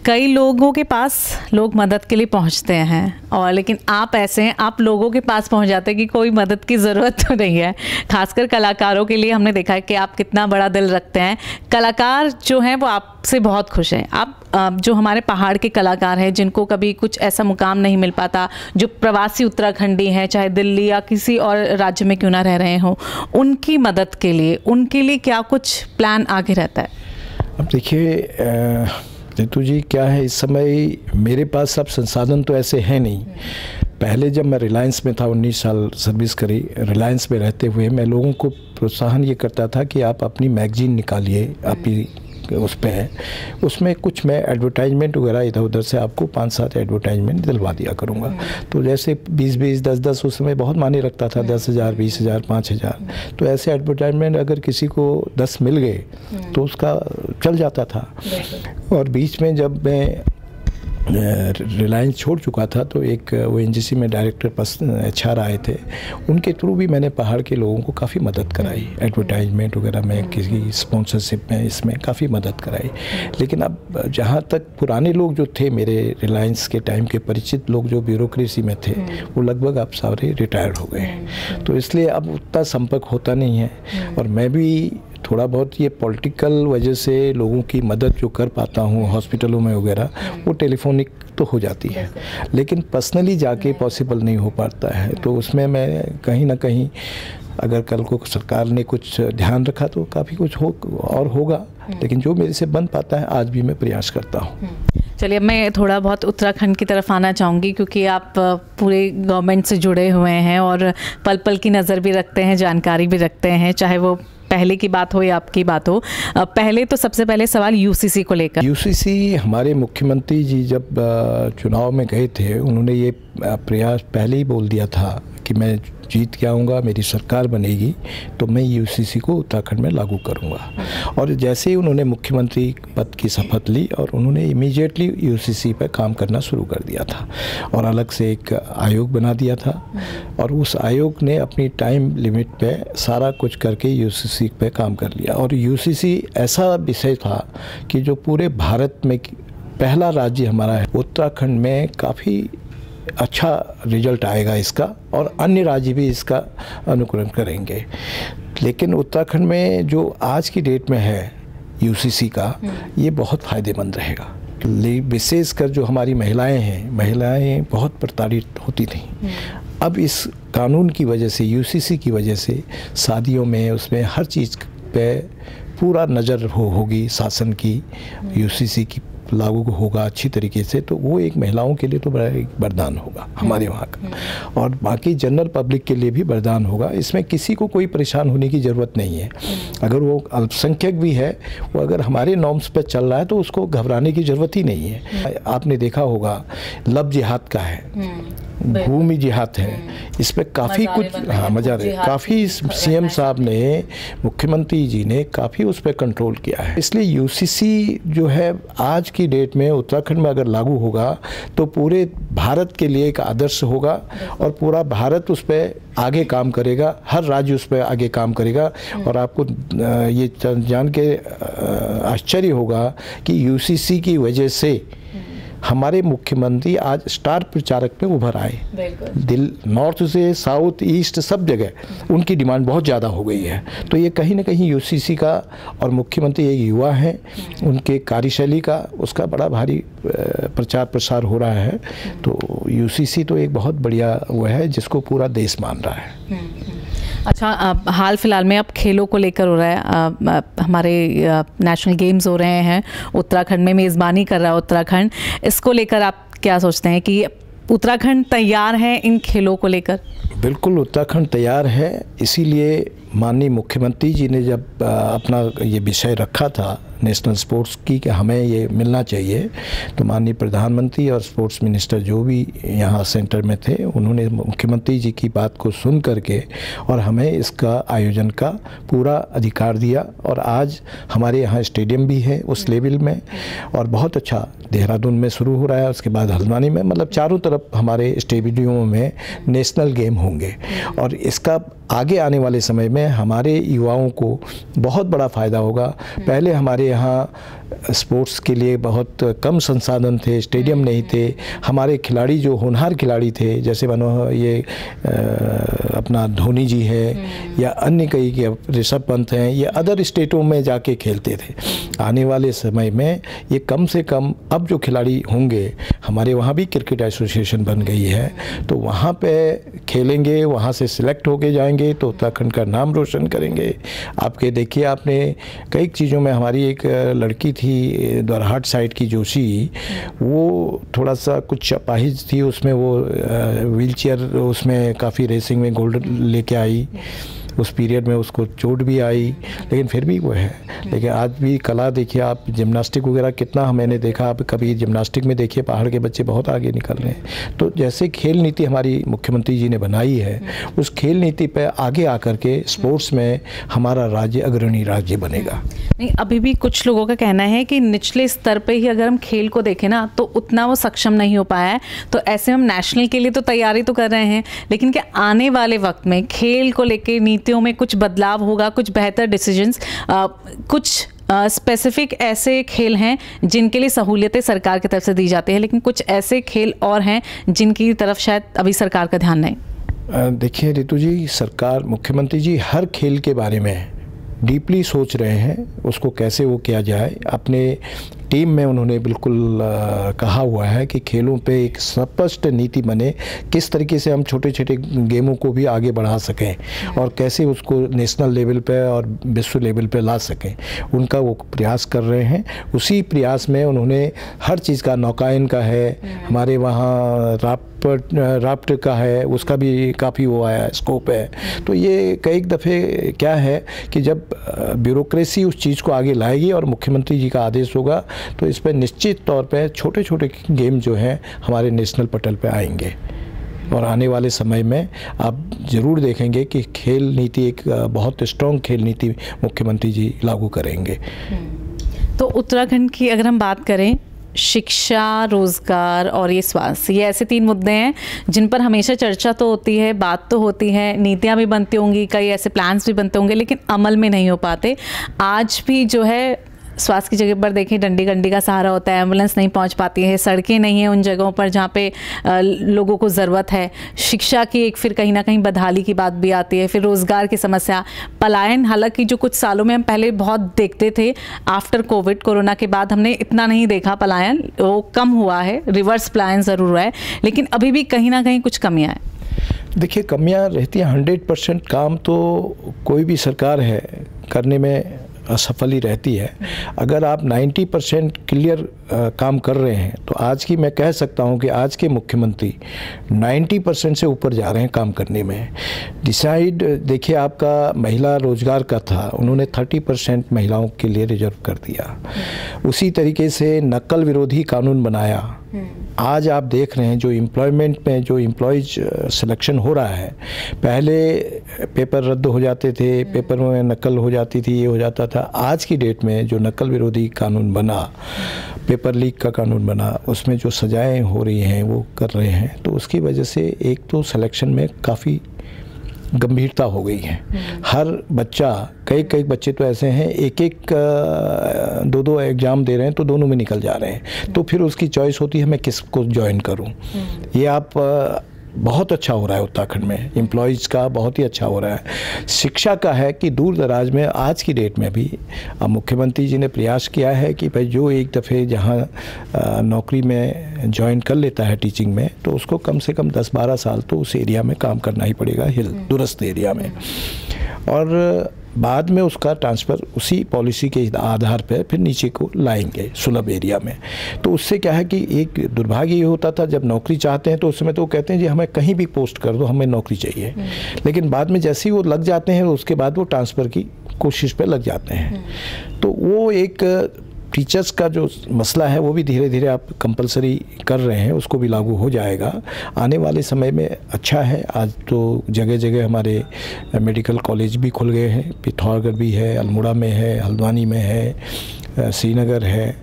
कई लोगों के पास लोग मदद के लिए पहुंचते हैं, और लेकिन आप ऐसे हैं, आप लोगों के पास पहुंच जाते हैं कि कोई मदद की ज़रूरत तो नहीं है। खासकर कलाकारों के लिए हमने देखा है कि आप कितना बड़ा दिल रखते हैं। कलाकार जो हैं वो आपसे बहुत खुश हैं। आप जो हमारे पहाड़ के कलाकार हैं जिनको कभी कुछ ऐसा मुकाम नहीं मिल पाता, जो प्रवासी उत्तराखंडी हैं, चाहे दिल्ली या किसी और राज्य में क्यों ना रह रहे हों, उनकी मदद के लिए, उनके लिए क्या कुछ प्लान आगे रहता है? अब देखिए रितु जी, क्या है, इस समय मेरे पास सब संसाधन तो ऐसे हैं नहीं। पहले जब मैं रिलायंस में था, 19 साल सर्विस करी, रिलायंस में रहते हुए मैं लोगों को प्रोत्साहन ये करता था कि आप अपनी मैगजीन निकालिए, अपनी उस पर है, उसमें कुछ मैं एडवर्टाइजमेंट वगैरह इधर उधर से आपको 5-7 एडवर्टाइजमेंट दिलवा दिया करूँगा। तो जैसे 20-20, 10-10 उस समय बहुत माने रखता था, 10,000, 20,000, 5,000। तो ऐसे एडवर्टाइजमेंट अगर किसी को 10 मिल गए तो उसका चल जाता था। और बीच में जब मैं रिलायंस छोड़ चुका था तो एक वो एनजीसी में डायरेक्टर HR आए थे, उनके थ्रू भी मैंने पहाड़ के लोगों को काफ़ी मदद कराई, एडवर्टाइजमेंट वगैरह में, किसी स्पॉन्सरशिप में, इसमें काफ़ी मदद कराई। लेकिन अब जहाँ तक पुराने लोग जो थे मेरे रिलायंस के टाइम के परिचित लोग जो ब्यूरोक्रेसी में थे, वो लगभग अब सारे रिटायर्ड हो गए हैं। तो इसलिए अब उतना संपर्क होता नहीं है। और मैं भी थोड़ा बहुत ये पॉलिटिकल वजह से लोगों की मदद जो कर पाता हूँ हॉस्पिटलों में वगैरह, वो टेलीफोनिक तो हो जाती है, लेकिन पर्सनली जाके पॉसिबल नहीं हो पाता है। तो उसमें मैं कहीं ना कहीं, अगर कल को सरकार ने कुछ ध्यान रखा तो काफ़ी कुछ और होगा, लेकिन जो मेरे से बन पाता है आज भी मैं प्रयास करता हूँ। चलिए, मैं थोड़ा बहुत उत्तराखंड की तरफ आना चाहूँगी, क्योंकि आप पूरे गवर्नमेंट से जुड़े हुए हैं और पल पल की नज़र भी रखते हैं, जानकारी भी रखते हैं, चाहे वो पहले की बात हो या आपकी बात हो। पहले तो सबसे पहले सवाल यूसीसी को लेकर। यूसीसी, हमारे मुख्यमंत्री जी जब चुनाव में गए थे, उन्होंने ये प्रयास पहले ही बोल दिया था कि मैं जीत के आऊँगा, मेरी सरकार बनेगी तो मैं यूसीसी को उत्तराखंड में लागू करूँगा। और जैसे ही उन्होंने मुख्यमंत्री पद की शपथ ली और उन्होंने इमीडिएटली यूसीसी पर काम करना शुरू कर दिया था, और अलग से एक आयोग बना दिया था, और उस आयोग ने अपनी टाइम लिमिट पे सारा कुछ करके यूसीसी पे काम कर लिया। और यूसीसी ऐसा विषय था कि जो पूरे भारत में पहला राज्य हमारा है, उत्तराखंड में काफ़ी अच्छा रिजल्ट आएगा इसका, और अन्य राज्य भी इसका अनुकरण करेंगे। लेकिन उत्तराखंड में जो आज की डेट में है यूसीसी का, ये बहुत फ़ायदेमंद रहेगा। विशेषकर जो हमारी महिलाएं हैं, महिलाएं बहुत प्रताड़ित होती थीं। अब इस कानून की वजह से, यूसीसी की वजह से शादियों में, उसमें हर चीज़ पे पूरा नज़र होगी शासन की, यूसीसी की लागू होगा अच्छी तरीके से तो वो एक महिलाओं के लिए तो बड़ा एक वरदान होगा हमारे वहाँ का, और बाकी जनरल पब्लिक के लिए भी वरदान होगा। इसमें किसी को कोई परेशान होने की ज़रूरत नहीं है। अगर वो अल्पसंख्यक भी है, वो अगर हमारे नॉर्म्स पर चल रहा है तो उसको घबराने की ज़रूरत ही नहीं है। आपने देखा होगा लव जिहाद का है, भूमि जिहाद है, इस पर काफ़ी कुछ मजारे काफ़ी सीएम साहब ने, मुख्यमंत्री जी ने काफ़ी उस पर कंट्रोल किया है। इसलिए यूसीसी जो है आज की डेट में उत्तराखंड में अगर लागू होगा तो पूरे भारत के लिए एक आदर्श होगा और पूरा भारत उस पर आगे काम करेगा, हर राज्य उस पर आगे काम करेगा। और आपको ये जान के आश्चर्य होगा कि यूसीसी की वजह से हमारे मुख्यमंत्री आज स्टार प्रचारक में उभर आए। दिल नॉर्थ से साउथ ईस्ट सब जगह उनकी डिमांड बहुत ज़्यादा हो गई है। तो ये कहीं ना कहीं यूसीसी का, और मुख्यमंत्री एक युवा हैं, उनके कार्यशैली का उसका बड़ा भारी प्रचार प्रसार हो रहा है। तो यूसीसी तो एक बहुत बढ़िया वो है जिसको पूरा देश मान रहा है। अच्छा, हाल फिलहाल में अब खेलों को लेकर हो रहा है, हमारे नेशनल गेम्स हो रहे हैं, उत्तराखंड में मेज़बानी कर रहा है उत्तराखंड। इसको लेकर आप क्या सोचते हैं कि उत्तराखंड तैयार है इन खेलों को लेकर? बिल्कुल उत्तराखंड तैयार है। इसीलिए माननीय मुख्यमंत्री जी ने जब अपना ये विषय रखा था नेशनल स्पोर्ट्स की कि हमें ये मिलना चाहिए, तो माननीय प्रधानमंत्री और स्पोर्ट्स मिनिस्टर जो भी यहाँ सेंटर में थे उन्होंने मुख्यमंत्री जी की बात को सुन करके और हमें इसका आयोजन का पूरा अधिकार दिया। और आज हमारे यहाँ स्टेडियम भी है उस लेवल में, और बहुत अच्छा देहरादून में शुरू हो रहा है, उसके बाद हल्द्वानी में, मतलब चारों तरफ हमारे स्टेडियमों में नेशनल गेम होंगे। और इसका आगे आने वाले समय में हमारे युवाओं को बहुत बड़ा फ़ायदा होगा। पहले हमारे यहाँ स्पोर्ट्स के लिए बहुत कम संसाधन थे, स्टेडियम नहीं थे। हमारे खिलाड़ी जो होनहार खिलाड़ी थे, जैसे मानो ये अपना धोनी जी है या अन्य कई के ऋषभ पंत हैं, ये अदर स्टेटों में जाके खेलते थे। आने वाले समय में ये कम से कम अब जो खिलाड़ी होंगे, हमारे वहाँ भी क्रिकेट एसोसिएशन बन गई है, तो वहाँ पे खेलेंगे, वहाँ से सिलेक्ट होके जाएंगे तो उत्तराखंड का नाम रोशन करेंगे। आपके देखिए, आपने कई चीज़ों में, हमारी एक लड़की थी द्वारहाट साइड की जोशी, वो थोड़ा सा कुछ अपाहिज थी, उसमें वो व्हीलचेयर उसमें काफ़ी रेसिंग में गोल्ड लेके आई। उस पीरियड में उसको चोट भी आई, लेकिन फिर भी वो है। लेकिन आज भी कला देखिए आप, जिम्नास्टिक वगैरह कितना मैंने देखा, आप कभी जिम्नास्टिक में देखिए पहाड़ के बच्चे बहुत आगे निकल रहे हैं। तो जैसे खेल नीति हमारी मुख्यमंत्री जी ने बनाई है, उस खेल नीति पे आगे आकर के स्पोर्ट्स में हमारा राज्य अग्रणी राज्य बनेगा। नहीं, अभी भी कुछ लोगों का कहना है कि निचले स्तर पे ही अगर हम खेल को देखें ना तो उतना वो सक्षम नहीं हो पाया है। तो ऐसे हम नेशनल के लिए तो तैयारी तो कर रहे हैं, लेकिन क्या आने वाले वक्त में खेल को लेकर नीतियों में कुछ बदलाव होगा, कुछ बेहतर डिसीजंस, कुछ स्पेसिफिक ऐसे खेल हैं जिनके लिए सहूलियतें सरकार की तरफ से दी जाती है, लेकिन कुछ ऐसे खेल और हैं जिनकी तरफ शायद अभी सरकार का ध्यान नहीं? देखिए रितु जी, सरकार, मुख्यमंत्री जी हर खेल के बारे में डीपली सोच रहे हैं, उसको कैसे वो किया जाए। अपने टीम में उन्होंने बिल्कुल कहा हुआ है कि खेलों पे एक स्पष्ट नीति बने, किस तरीके से हम छोटे छोटे गेमों को भी आगे बढ़ा सकें और कैसे उसको नेशनल लेवल पे और विश्व लेवल पे ला सकें, उनका वो प्रयास कर रहे हैं। उसी प्रयास में उन्होंने हर चीज़ का, नौकायन का है, हमारे वहाँ राफ्ट का है, उसका भी काफ़ी वो आया स्कोप है। तो ये कई दफ़े क्या है कि जब ब्यूरोक्रेसी उस चीज़ को आगे लाएगी और मुख्यमंत्री जी का आदेश होगा तो इस पर निश्चित तौर पे छोटे छोटे गेम जो हैं हमारे नेशनल पटल पे आएंगे। और आने वाले समय में आप ज़रूर देखेंगे कि खेल नीति, एक बहुत स्ट्रॉन्ग खेल नीति मुख्यमंत्री जी लागू करेंगे। तो उत्तराखंड की अगर हम बात करें, शिक्षा, रोज़गार और ये स्वास्थ्य, ये ऐसे 3 मुद्दे हैं जिन पर हमेशा चर्चा तो होती है, बात तो होती है, नीतियाँ भी बनती होंगी, कई ऐसे प्लान्स भी बनते होंगे, लेकिन अमल में नहीं हो पाते। आज भी जो है स्वास्थ्य की जगह पर देखें, डंडी गंडी का सहारा होता है, एम्बुलेंस नहीं पहुंच पाती है, सड़कें नहीं हैं उन जगहों पर जहां पे लोगों को ज़रूरत है। शिक्षा की एक फिर कहीं ना कहीं बदहाली की बात भी आती है, फिर रोज़गार की समस्या, पलायन, हालांकि जो कुछ सालों में हम पहले बहुत देखते थे, आफ्टर कोविड, कोरोना के बाद हमने इतना नहीं देखा पलायन, वो कम हुआ है, रिवर्स पलायन ज़रूर हुआ है, लेकिन अभी भी कहीं ना कहीं कुछ कमियाँ हैं। देखिए, कमियाँ रहती हैं। 100% काम तो कोई भी सरकार है करने में असफल ही रहती है। अगर आप 90% क्लियर काम कर रहे हैं तो आज की मैं कह सकता हूं कि आज के मुख्यमंत्री 90% से ऊपर जा रहे हैं काम करने में। डिसाइड देखिए आपका महिला रोजगार का था, उन्होंने 30% महिलाओं के लिए रिजर्व कर दिया। उसी तरीके से नकल विरोधी कानून बनाया। आज आप देख रहे हैं जो एम्प्लॉयमेंट में जो एम्प्लॉयज सिलेक्शन हो रहा है, पहले पेपर रद्द हो जाते थे, पेपर में नकल हो जाती थी, ये हो जाता था। आज की डेट में जो नकल विरोधी कानून बना, पेपर लीक का कानून बना, उसमें जो सजाएं हो रही हैं वो कर रहे हैं, तो उसकी वजह से एक तो सिलेक्शन में काफ़ी गंभीरता हो गई है। हर बच्चा, कई बच्चे तो ऐसे हैं एक दो एग्ज़ाम दे रहे हैं तो दोनों में निकल जा रहे हैं, तो फिर उसकी चॉइस होती है मैं किसको ज्वाइन करूं। ये आप बहुत अच्छा हो रहा है उत्तराखंड में, एम्प्लॉयज़ का बहुत ही अच्छा हो रहा है। शिक्षा का है कि दूर दराज में आज की डेट में भी मुख्यमंत्री जी ने प्रयास किया है कि भाई जो एक दफ़े जहां नौकरी में ज्वाइन कर लेता है टीचिंग में, तो उसको कम से कम 10-12 साल तो उस एरिया में काम करना ही पड़ेगा, दूरस्थ एरिया में, और बाद में उसका ट्रांसफ़र उसी पॉलिसी के आधार पर फिर नीचे को लाएंगे सुलभ एरिया में। तो उससे क्या है कि एक दुर्भाग्य ये होता था, जब नौकरी चाहते हैं तो उस समय तो वो कहते हैं जी हमें कहीं भी पोस्ट कर दो, हमें नौकरी चाहिए, लेकिन बाद में जैसे ही वो लग जाते हैं उसके बाद वो ट्रांसफ़र की कोशिश पे लग जाते हैं। तो वो एक टीचर्स का जो मसला है वो भी धीरे धीरे आप कंपलसरी कर रहे हैं, उसको भी लागू हो जाएगा आने वाले समय में। अच्छा है, आज तो जगह जगह हमारे मेडिकल कॉलेज भी खुल गए हैं, पिथौरागढ़ भी है, अल्मोड़ा में है, हल्द्वानी में है, श्रीनगर है,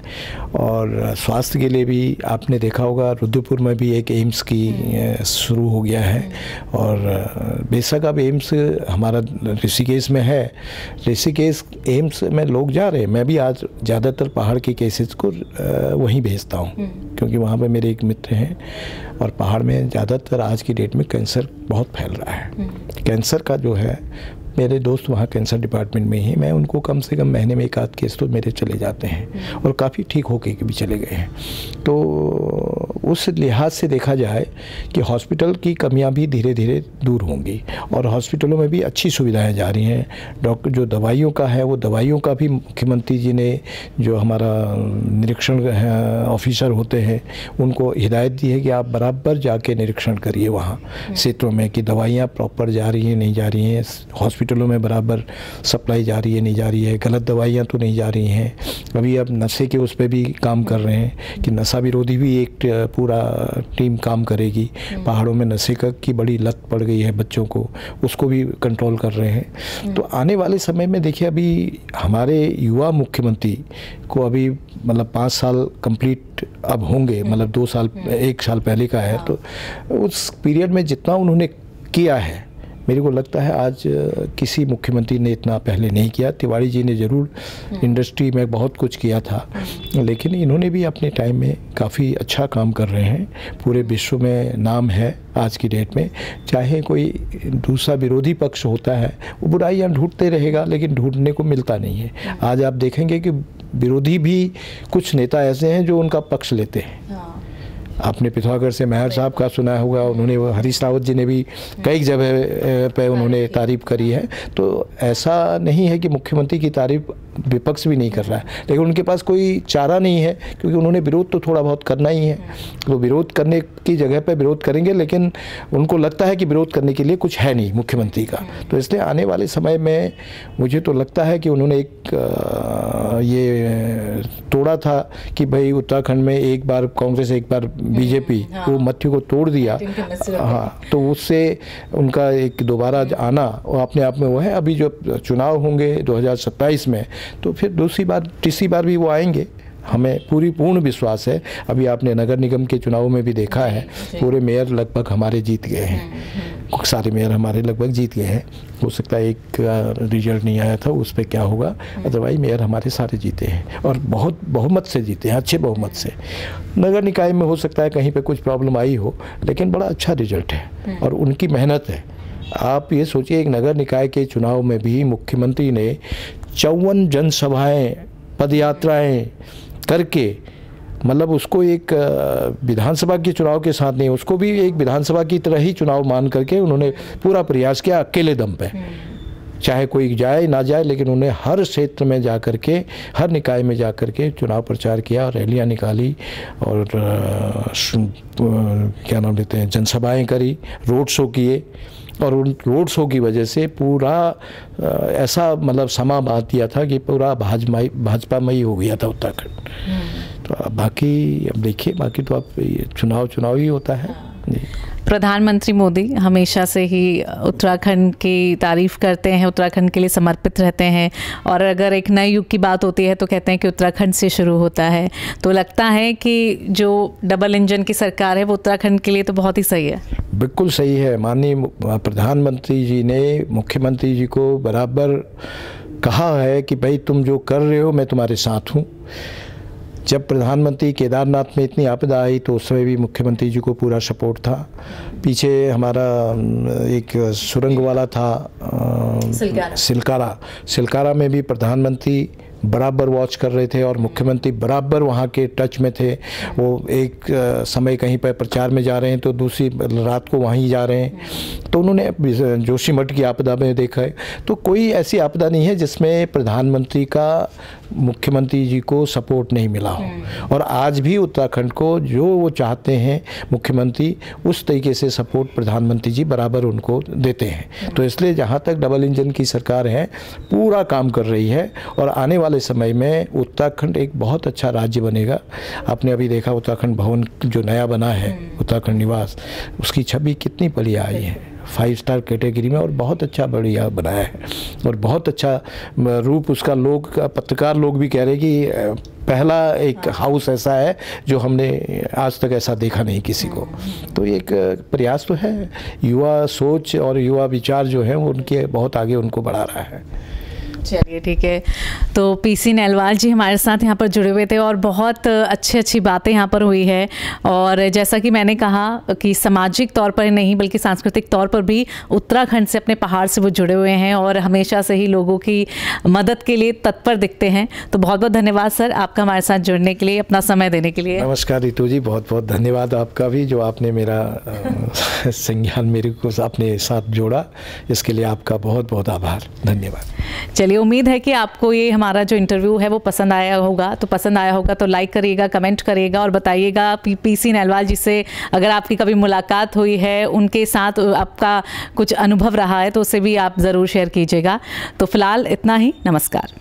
और स्वास्थ्य के लिए भी आपने देखा होगा रुद्रपुर में भी एक एम्स की शुरू हो गया है। और बेशक अब एम्स हमारा ऋषिकेश में है, ऋषिकेश एम्स में लोग जा रहे हैं। मैं भी आज ज़्यादातर पहाड़ के केसेस को वहीं भेजता हूँ, क्योंकि वहाँ पे मेरे एक मित्र हैं, और पहाड़ में ज़्यादातर आज की डेट में कैंसर बहुत फैल रहा है। कैंसर का जो है, मेरे दोस्त वहाँ कैंसर डिपार्टमेंट में ही, मैं उनको कम से कम महीने में 1 आध केस तो मेरे चले जाते हैं, और काफ़ी ठीक होके भी चले गए हैं। तो उस लिहाज से देखा जाए कि हॉस्पिटल की कमियां भी धीरे धीरे दूर होंगी, और हॉस्पिटलों में भी अच्छी सुविधाएं जा रही हैं। डॉक्टर जो दवाइयों का है, वो दवाइयों का भी मुख्यमंत्री जी ने, जो हमारा निरीक्षण ऑफिसर होते हैं, उनको हिदायत दी है कि आप बराबर जाके निरीक्षण करिए वहाँ क्षेत्रों में कि दवाइयाँ प्रॉपर जा रही हैं नहीं जा रही हैं, हॉस्पिटलों में बराबर सप्लाई जा रही है नहीं जा रही है, गलत दवाइयाँ तो नहीं जा रही हैं। अभी अब नशे के उस पर भी काम कर रहे हैं कि नशा विरोधी भी एक पूरा टीम काम करेगी। पहाड़ों में नशे की बड़ी लत पड़ गई है बच्चों को, उसको भी कंट्रोल कर रहे हैं। तो आने वाले समय में देखिए, अभी हमारे युवा मुख्यमंत्री को अभी मतलब 5 साल कंप्लीट अब होंगे, मतलब 2 साल 1 साल पहले का है, तो उस पीरियड में जितना उन्होंने किया है, मेरे को लगता है आज किसी मुख्यमंत्री ने इतना पहले नहीं किया। तिवारी जी ने ज़रूर इंडस्ट्री में बहुत कुछ किया था, लेकिन इन्होंने भी अपने टाइम में काफ़ी अच्छा काम कर रहे हैं। पूरे विश्व में नाम है आज की डेट में। चाहे कोई दूसरा विरोधी पक्ष होता है, वो बुराइयां ढूंढते रहेगा, लेकिन ढूंढने को मिलता नहीं है। आज आप देखेंगे कि विरोधी भी कुछ नेता ऐसे हैं जो उनका पक्ष लेते हैं। आपने पिथौरागढ़ से मेहर साहब का सुना होगा, उन्होंने, हरीश रावत जी ने भी कई जगह पे उन्होंने तारीफ़ करी है। तो ऐसा नहीं है कि मुख्यमंत्री की तारीफ़ विपक्ष भी नहीं कर रहा है, लेकिन उनके पास कोई चारा नहीं है, क्योंकि उन्होंने विरोध तो थोड़ा बहुत करना ही है। तो विरोध करने की जगह पे विरोध करेंगे, लेकिन उनको लगता है कि विरोध करने के लिए कुछ है नहीं मुख्यमंत्री का। तो इसलिए आने वाले समय में मुझे तो लगता है कि उन्होंने एक ये तोड़ा था कि भाई उत्तराखंड में एक बार कांग्रेस एक बार बीजेपी, वो मथ्यु को तोड़ दिया। हाँ, तो उससे उनका एक दोबारा आना वो अपने आप में वो है। अभी जो चुनाव होंगे 2027 में, तो फिर तीसरी बार भी वो आएंगे, हमें पूर्ण विश्वास है। अभी आपने नगर निगम के चुनाव में भी देखा है, पूरे मेयर लगभग हमारे जीत गए हैं, सारे मेयर हमारे लगभग जीत गए हैं। हो सकता है एक रिजल्ट नहीं आया था, उस पर क्या होगा, अदरवाइज मेयर हमारे सारे जीते हैं, और बहुत बहुमत से जीते हैं, अच्छे बहुमत से। नगर निकाय में हो सकता है कहीं पे कुछ प्रॉब्लम आई हो, लेकिन बड़ा अच्छा रिजल्ट है और उनकी मेहनत है। आप ये सोचिए, एक नगर निकाय के चुनाव में भी मुख्यमंत्री ने 54 जनसभाएं, पदयात्राएं करके, मतलब उसको एक विधानसभा के चुनाव के साथ नहीं, उसको भी एक विधानसभा की तरह ही चुनाव मान करके उन्होंने पूरा प्रयास किया अकेले दम पे। चाहे कोई जाए ना जाए, लेकिन उन्हें हर क्षेत्र में जा कर के, हर निकाय में जा कर के चुनाव प्रचार किया, रैलियां निकाली और क्या नाम लेते हैं, जनसभाएं करी, रोड शो किए। और उन रोड शो की वजह से पूरा ऐसा मतलब समा बांध दिया था कि पूरा भाजपामयी हो गया था उत्तराखंड। तो अब बाकी अब देखिए, बाकी तो अब चुनाव ही होता है। प्रधानमंत्री मोदी हमेशा से ही उत्तराखंड की तारीफ करते हैं, उत्तराखंड के लिए समर्पित रहते हैं, और अगर एक नए युग की बात होती है तो कहते हैं कि उत्तराखंड से शुरू होता है। तो लगता है कि जो डबल इंजन की सरकार है वो उत्तराखंड के लिए तो बहुत ही सही है। बिल्कुल सही है। माननीय प्रधानमंत्री जी ने मुख्यमंत्री जी को बराबर कहा है कि भाई तुम जो कर रहे हो मैं तुम्हारे साथ हूँ। जब प्रधानमंत्री केदारनाथ में इतनी आपदा आई तो उस समय भी मुख्यमंत्री जी को पूरा सपोर्ट था। पीछे हमारा एक सुरंग वाला था सिलकारा में भी प्रधानमंत्री बराबर वॉच कर रहे थे और मुख्यमंत्री बराबर वहाँ के टच में थे। वो एक समय कहीं पर प्रचार में जा रहे हैं तो दूसरी रात को वहीं जा रहे हैं। तो उन्होंने जोशीमठ की आपदा में देखा है। तो कोई ऐसी आपदा नहीं है जिसमें प्रधानमंत्री का मुख्यमंत्री जी को सपोर्ट नहीं मिला हो। और आज भी उत्तराखंड को जो वो चाहते हैं मुख्यमंत्री, उस तरीके से सपोर्ट प्रधानमंत्री जी बराबर उनको देते हैं। तो इसलिए जहाँ तक डबल इंजन की सरकार है पूरा काम कर रही है और आने वाले समय में उत्तराखंड एक बहुत अच्छा राज्य बनेगा। आपने अभी देखा उत्तराखंड भवन जो नया बना है, उत्तराखंड निवास, उसकी छवि कितनी बढ़िया आई है 5 स्टार कैटेगरी में, और बहुत अच्छा बढ़िया बनाया है और बहुत अच्छा रूप उसका। पत्रकार लोग भी कह रहे कि पहला एक हाउस ऐसा है जो हमने आज तक ऐसा देखा नहीं किसी को। तो एक प्रयास तो है, युवा सोच और युवा विचार जो है वो उनके बहुत आगे उनको बढ़ा रहा है। चलिए ठीक है। तो पीसी नैलवाल जी हमारे साथ यहाँ पर जुड़े हुए थे और बहुत अच्छी बातें यहाँ पर हुई है। और जैसा कि मैंने कहा कि सामाजिक तौर पर नहीं बल्कि सांस्कृतिक तौर पर भी उत्तराखंड से, अपने पहाड़ से वो जुड़े हुए हैं और हमेशा से ही लोगों की मदद के लिए तत्पर दिखते हैं। तो बहुत बहुत धन्यवाद सर आपका हमारे साथ जुड़ने के लिए, अपना समय देने के लिए। नमस्कार रितु जी, बहुत बहुत धन्यवाद आपका भी, जो आपने मेरा संज्ञान मेरे को अपने साथ जोड़ा, इसके लिए आपका बहुत बहुत आभार, धन्यवाद। चलिए, उम्मीद है कि आपको ये हमारा जो इंटरव्यू है वो पसंद आया होगा तो लाइक करिएगा, कमेंट करिएगा और बताइएगा पीसी नैलवाल जी से अगर आपकी कभी मुलाकात हुई है, उनके साथ आपका कुछ अनुभव रहा है तो उसे भी आप ज़रूर शेयर कीजिएगा। तो फिलहाल इतना ही, नमस्कार।